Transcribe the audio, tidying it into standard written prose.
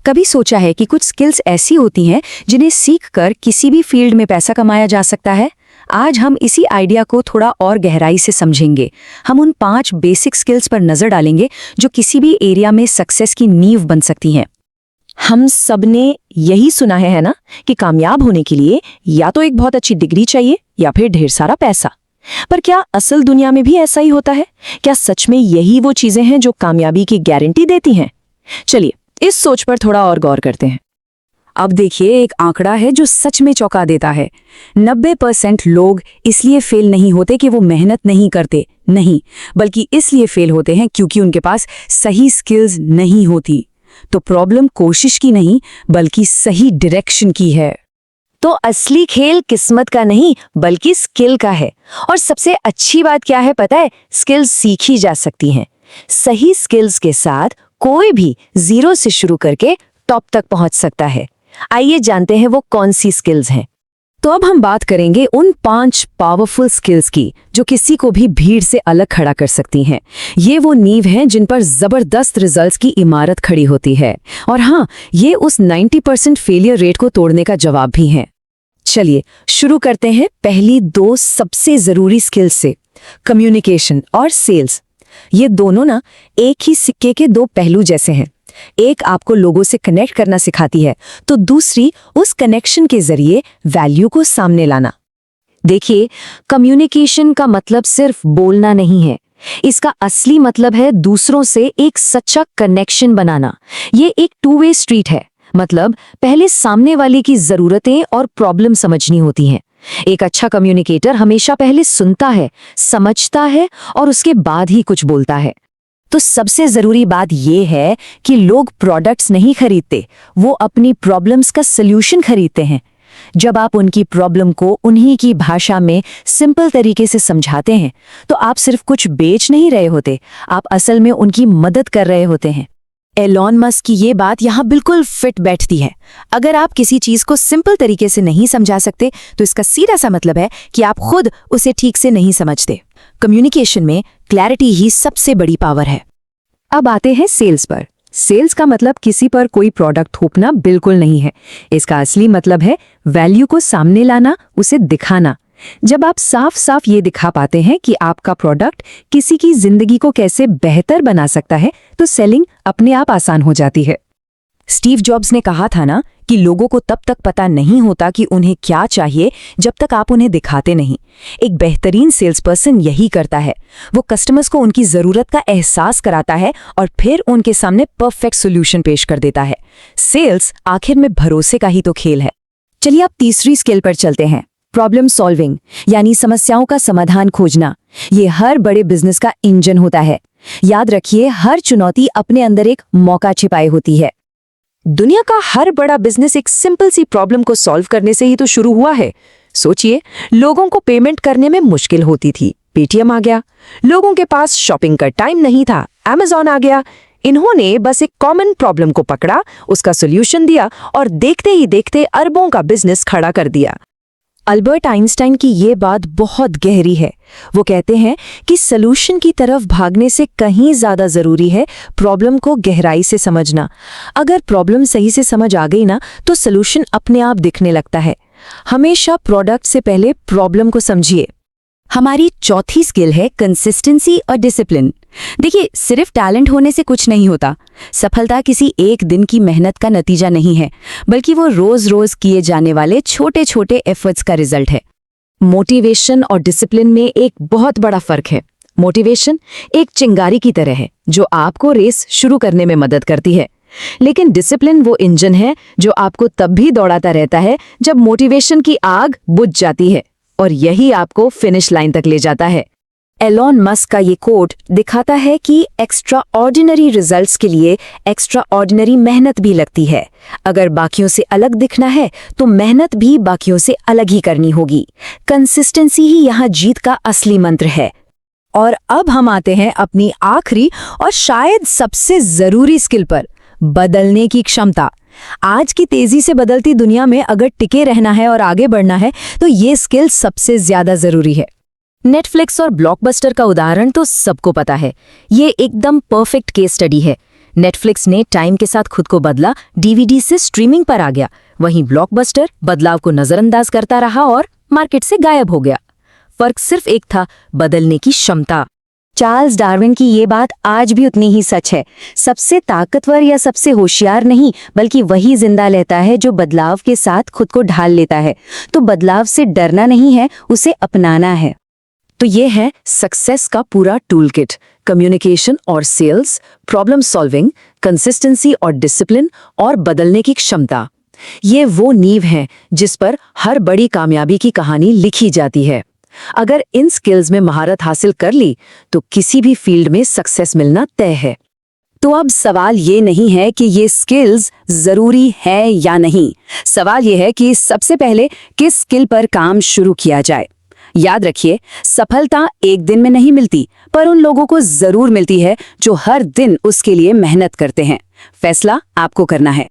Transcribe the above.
कभी सोचा है कि कुछ स्किल्स ऐसी होती हैं जिन्हें सीखकर किसी भी फील्ड में पैसा कमाया जा सकता है? आज हम इसी आइडिया को थोड़ा और गहराई से समझेंगे। हम उन 5 बेसिक स्किल्स पर नजर डालेंगे जो किसी भी एरिया में सक्सेस की नींव बन सकती हैं। हम सबने यही सुना है ना, कि कामयाब होने के लिए या तो एक बहुत अच्छी डिग्री चाहिए या फिर ढेर सारा पैसा। पर क्या असल दुनिया में भी ऐसा ही होता है? क्या सच में यही वो चीजें हैं जो कामयाबी की गारंटी देती हैं? चलिए इस सोच पर थोड़ा और गौर करते हैं। अब देखिए, एक आंकड़ा है जो सच में चौंका देता है। 90% लोग इसलिए फेल नहीं होते कि वो मेहनत नहीं करते, नहीं, बल्कि इसलिए फेल होते हैं क्योंकि उनके पास सही स्किल्स नहीं होती। तो प्रॉब्लम कोशिश की नहीं, बल्कि सही डायरेक्शन की है। तो असली खेल किस्मत का नहीं बल्कि स्किल का है। और सबसे अच्छी बात क्या है पता है? स्किल्स सीखी जा सकती हैं। सही स्किल्स के साथ कोई भी जीरो से शुरू करके टॉप तक पहुंच सकता है। आइए जानते हैं वो कौन सी स्किल्स हैं। तो अब हम बात करेंगे उन 5 पावरफुल स्किल्स की जो किसी को भी भीड़ से अलग खड़ा कर सकती हैं। ये वो नींव हैं जिन पर जबरदस्त रिजल्ट्स की इमारत खड़ी होती है। और हाँ, ये उस 90% फेलियर रेट को तोड़ने का जवाब भी है। चलिए शुरू करते हैं पहली 2 सबसे जरूरी स्किल्स से, कम्युनिकेशन और सेल्स। ये दोनों ना एक ही सिक्के के 2 पहलू जैसे हैं। एक आपको लोगों से कनेक्ट करना सिखाती है, तो दूसरी उस कनेक्शन के जरिए वैल्यू को सामने लाना। देखिए, कम्युनिकेशन का मतलब सिर्फ बोलना नहीं है। इसका असली मतलब है दूसरों से एक सच्चा कनेक्शन बनाना। ये एक 2 वे स्ट्रीट है। मतलब पहले सामने वाले की जरूरतें और प्रॉब्लम समझनी होती हैं। एक अच्छा कम्युनिकेटर हमेशा पहले सुनता है, समझता है और उसके बाद ही कुछ बोलता है। तो सबसे जरूरी बात यह है कि लोग प्रोडक्ट्स नहीं खरीदते, वो अपनी प्रॉब्लम्स का सल्यूशन खरीदते हैं। जब आप उनकी प्रॉब्लम को उन्हीं की भाषा में सिंपल तरीके से समझाते हैं, तो आप सिर्फ कुछ बेच नहीं रहे होते, आप असल में उनकी मदद कर रहे होते हैं। एलॉन मस्क की ये बात यहाँ बिल्कुल फिट बैठती है। अगर आप किसी चीज को सिंपल तरीके से नहीं समझा सकते, तो इसका सीधा सा मतलब है कि आप खुद उसे ठीक से नहीं समझते। कम्युनिकेशन में क्लैरिटी ही सबसे बड़ी पावर है। अब आते हैं सेल्स पर। सेल्स का मतलब किसी पर कोई प्रोडक्ट थोपना बिल्कुल नहीं है। इसका असली मतलब है वैल्यू को सामने लाना, उसे दिखाना। जब आप साफ साफ ये दिखा पाते हैं कि आपका प्रोडक्ट किसी की जिंदगी को कैसे बेहतर बना सकता है, तो सेलिंग अपने आप आसान हो जाती है। स्टीव जॉब्स ने कहा था ना कि लोगों को तब तक पता नहीं होता कि उन्हें क्या चाहिए जब तक आप उन्हें दिखाते नहीं। एक बेहतरीन सेल्स पर्सन यही करता है। वो कस्टमर्स को उनकी जरूरत का एहसास कराता है और फिर उनके सामने परफेक्ट सोल्यूशन पेश कर देता है। सेल्स आखिर में भरोसे का ही तो खेल है। चलिए अब तीसरी स्किल पर चलते हैं, प्रॉब्लम सॉल्विंग, यानी समस्याओं का समाधान खोजना। ये हर बड़े बिजनेस का इंजन होता है। याद रखिए, हर चुनौती अपने अंदर एक मौका छिपाए होती है। दुनिया का हर बड़ा बिजनेस एक सिंपल सी प्रॉब्लम को सॉल्व करने से ही तो शुरू हुआ है। सोचिए, लोगों को पेमेंट करने में मुश्किल होती थी, पेटीएम आ गया। लोगों के पास शॉपिंग का टाइम नहीं था, अमेज़न आ गया। इन्होंने बस एक कॉमन प्रॉब्लम को पकड़ा, उसका सॉल्यूशन दिया और देखते ही देखते अरबों का बिजनेस खड़ा कर दिया। अल्बर्ट आइंस्टाइन की ये बात बहुत गहरी है। वो कहते हैं कि सलूशन की तरफ भागने से कहीं ज्यादा जरूरी है प्रॉब्लम को गहराई से समझना। अगर प्रॉब्लम सही से समझ आ गई ना, तो सलूशन अपने आप दिखने लगता है। हमेशा प्रोडक्ट से पहले प्रॉब्लम को समझिए। हमारी चौथी स्किल है कंसिस्टेंसी और डिसिप्लिन। देखिए, सिर्फ टैलेंट होने से कुछ नहीं होता। सफलता किसी एक दिन की मेहनत का नतीजा नहीं है, बल्कि वो रोज रोज किए जाने वाले छोटे छोटे एफर्ट्स का रिजल्ट है। मोटिवेशन और डिसिप्लिन में एक बहुत बड़ा फर्क है। मोटिवेशन एक चिंगारी की तरह है जो आपको रेस शुरू करने में मदद करती है, लेकिन डिसिप्लिन वो इंजन है जो आपको तब भी दौड़ाता रहता है जब मोटिवेशन की आग बुझ जाती है, और यही आपको फिनिश लाइन तक ले जाता है। एलॉन मस्क का ये कोट दिखाता है कि एक्स्ट्रा ऑर्डिनरी रिजल्ट्स के लिए एक्स्ट्रा ऑर्डिनरी मेहनत भी लगती है। अगर बाकियों से अलग दिखना है, तो मेहनत भी बाकियों से अलग ही करनी होगी। कंसिस्टेंसी ही यहाँ जीत का असली मंत्र है। और अब हम आते हैं अपनी आखिरी और शायद सबसे जरूरी स्किल पर, बदलने की क्षमता। आज की तेजी से बदलती दुनिया में अगर टिके रहना है और आगे बढ़ना है, तो ये स्किल सबसे ज्यादा जरूरी है। नेटफ्लिक्स और ब्लॉकबस्टर का उदाहरण तो सबको पता है। ये एकदम परफेक्ट केस स्टडी है। नेटफ्लिक्स ने टाइम के साथ खुद को बदला, डीवीडी से स्ट्रीमिंग पर आ गया। वहीं ब्लॉकबस्टर बदलाव को नजरअंदाज करता रहा और मार्केट से गायब हो गया। फर्क सिर्फ एक था, बदलने की क्षमता। चार्ल्स डार्विन की ये बात आज भी उतनी ही सच है। सबसे ताकतवर या सबसे होशियार नहीं, बल्कि वही जिंदा रहता है जो बदलाव के साथ खुद को ढाल लेता है। तो बदलाव से डरना नहीं है, उसे अपनाना है। तो ये है सक्सेस का पूरा टूल किट। कम्युनिकेशन और सेल्स, प्रॉब्लम सॉल्विंग, कंसिस्टेंसी और डिसिप्लिन, और बदलने की क्षमता। ये वो नींव है जिस पर हर बड़ी कामयाबी की कहानी लिखी जाती है। अगर इन स्किल्स में महारत हासिल कर ली तो किसी भी फील्ड में सक्सेस मिलना तय है। तो अब सवाल ये नहीं है कि ये स्किल्स जरूरी है या नहीं। सवाल ये है कि सबसे पहले किस स्किल पर काम शुरू किया जाए। याद रखिए, सफलता एक दिन में नहीं मिलती, पर उन लोगों को जरूर मिलती है जो हर दिन उसके लिए मेहनत करते हैं। फैसला आपको करना है।